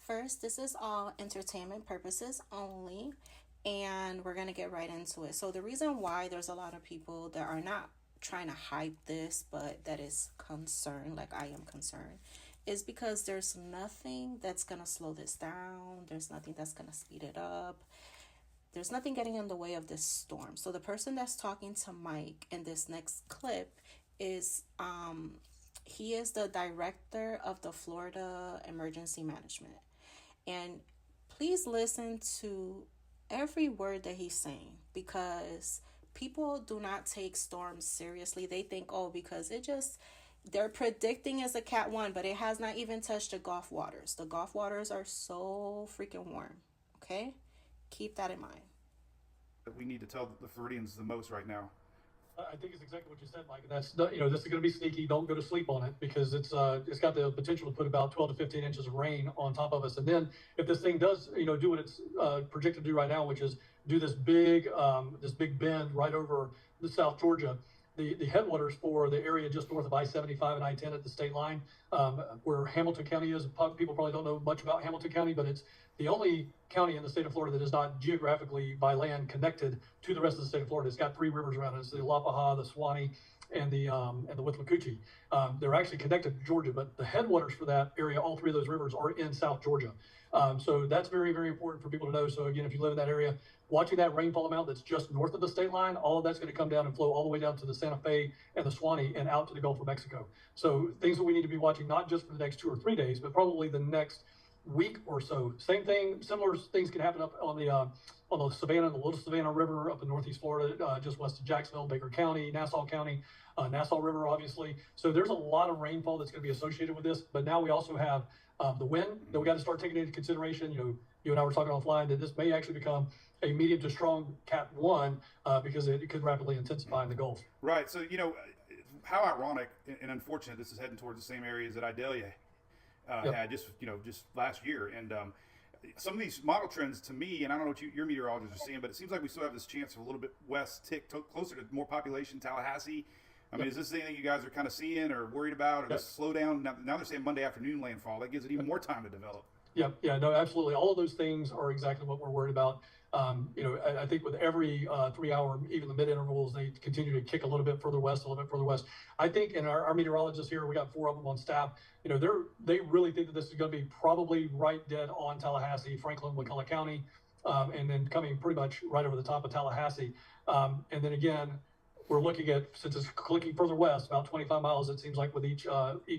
First, this is all entertainment purposes only, and we're going to get right into it. So, the reason why there's a lot of people that are not trying to hype this, but that is concerned, like I am concerned, is because there's nothing that's going to slow this down. There's nothing that's going to speed it up. There's nothing getting in the way of this storm. So, the person that's talking to Mike in this next clip is he is the director of the Florida Emergency Management. And please listen to every word that he's saying, because people do not take storms seriously. They think, oh, because they're predicting as a Cat 1, but it has not even touched the Gulf waters. The Gulf waters are so freaking warm. Okay? Keep that in mind. That we need to tell the Floridians the most right now. I think it's exactly what you said, Mike. And that's not, this is going to be sneaky. Don't go to sleep on it, because it's got the potential to put about 12 to 15 inches of rain on top of us. And then if this thing does do what it's projected to do right now, which is do this big bend right over the South Georgia. The headwaters for the area just north of I-75 and I-10 at the state line, where Hamilton County is. People probably don't know much about Hamilton County, but it's the only county in the state of Florida that is not geographically by land connected to the rest of the state of Florida. It's got three rivers around it. It's the Alapaha, the Suwannee, and the Withlacoochee. They're actually connected to Georgia, but the headwaters for that area, all three of those rivers, are in South Georgia. So that's very, very important for people to know. So again, if you live in that area, watching that rainfall amount that's just north of the state line, all of that's going to come down and flow all the way down to the Santa Fe and the Suwannee and out to the Gulf of Mexico. So things that we need to be watching, not just for the next 2 or 3 days, but probably the next week or so. Same thing, similar things can happen up on the Savannah, the Little Savannah River up in Northeast Florida, just west of Jacksonville, Baker County, Nassau County, Nassau River, obviously. So there's a lot of rainfall that's going to be associated with this. But now we also have the wind that we got to start taking into consideration. You and I were talking offline that this may actually become a medium to strong Cat 1 because it could rapidly intensify in the Gulf. Right. So, how ironic and unfortunate this is heading towards the same areas that Idalia had just last year. And some of these model trends to me, and I don't know what your meteorologists are seeing, but it seems like we still have this chance of a little bit west tick closer to more population, Tallahassee. I mean, is this anything you guys are kind of seeing or worried about, or just slow down? Now they're saying Monday afternoon landfall. That gives it even more time to develop. Yeah, no, absolutely. All of those things are exactly what we're worried about. I think with every 3 hour, even the mid intervals, they continue to kick a little bit further west, a little bit further west. I think, and our meteorologists here, we got 4 of them on staff. They really think that this is going to be probably right dead on Tallahassee, Franklin, McCulloch County, and then coming pretty much right over the top of Tallahassee. And then again, we're looking at, since it's clicking further west, about 25 miles, it seems like, with each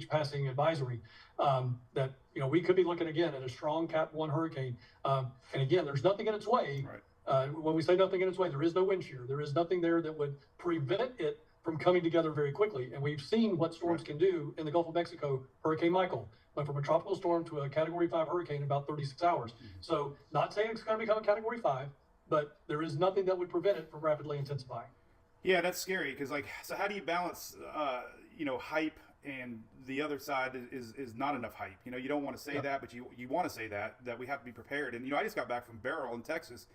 passing advisory, that we could be looking again at a strong Cat 1 hurricane. And again, there's nothing in its way. Right. When we say nothing in its way, there is no wind shear. There is nothing there that would prevent it from coming together very quickly. And we've seen what storms can do in the Gulf of Mexico. Hurricane Michael went from a tropical storm to a Category 5 hurricane in about 36 hours. So not saying it's going to become a Category 5, but there is nothing that would prevent it from rapidly intensifying. Yeah, that's scary because, so how do you balance, hype, and the other side is not enough hype. You don't want to say that, but you want to say that we have to be prepared. And I just got back from Beryl in Texas,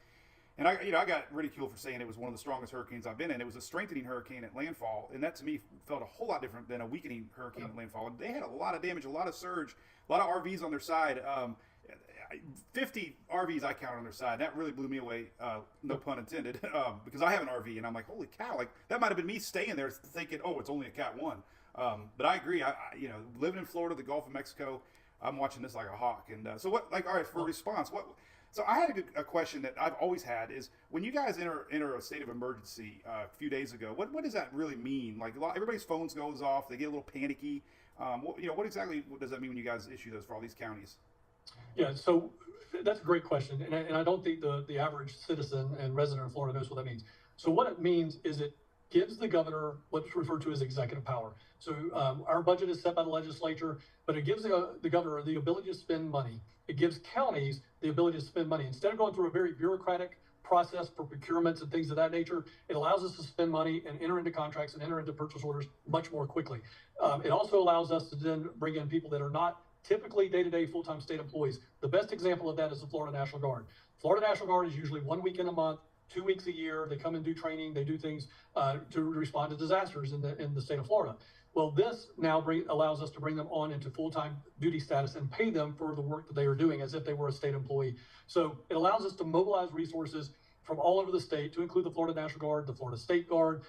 and I got ridiculed for saying it was one of the strongest hurricanes I've been in. It was a strengthening hurricane at landfall, and that to me felt a whole lot different than a weakening hurricane at landfall. And they had a lot of damage, a lot of surge, a lot of RVs on their side. 50 RVs I counted on their side. That really blew me away, no pun intended, because I have an RV, and I'm like, holy cow, like that might have been me staying there thinking, oh, it's only a Cat 1. But I agree. Living in Florida, the Gulf of Mexico, I'm watching this like a hawk. And so all right, for a response, so I had a question that I've always had is when you guys enter a state of emergency a few days ago, what does that really mean? Like everybody's phones goes off, they get a little panicky. What exactly does that mean when you guys issue those for all these counties? Yeah, so that's a great question. And I don't think the average citizen and resident of Florida knows what that means. So what it means is it gives the governor what's referred to as executive power. So our budget is set by the legislature, but it gives the governor the ability to spend money. It gives counties the ability to spend money. Instead of going through a very bureaucratic process for procurements and things of that nature, it allows us to spend money and enter into contracts and enter into purchase orders much more quickly. It also allows us to then bring in people that are not typically day-to-day full-time state employees. The best example of that is the Florida National Guard. Florida National Guard is usually 1 week in a month, 2 weeks a year. They come and do training. They do things to respond to disasters in the state of Florida. Well, this now allows us to bring them on into full-time duty status and pay them for the work that they are doing as if they were a state employee. So it allows us to mobilize resources from all over the state, to include the Florida National Guard, the Florida State Guard,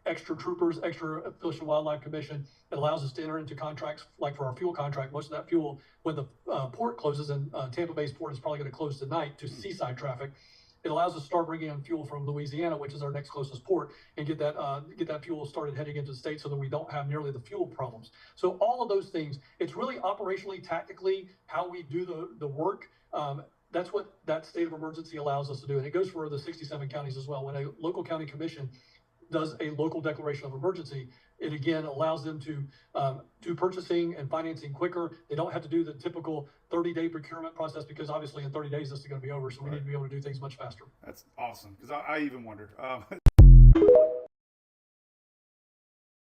extra troopers, extra Fish and Wildlife Commission. It allows us to enter into contracts, like for our fuel contract. Most of that fuel, when the port closes, and Tampa Bay's port is probably going to close tonight to seaside traffic, it allows us to start bringing in fuel from Louisiana, which is our next closest port, and get that fuel started heading into the state so that we don't have nearly the fuel problems. So all of those things, it's really operationally, tactically, how we do the work. That's what that state of emergency allows us to do. And it goes for the 67 counties as well. When a local county commission does a local declaration of emergency, it again allows them to do purchasing and financing quicker. They don't have to do the typical 30-day procurement process, because obviously in 30 days this is going to be over. So we need to be able to do things much faster. That's awesome, because I even wondered.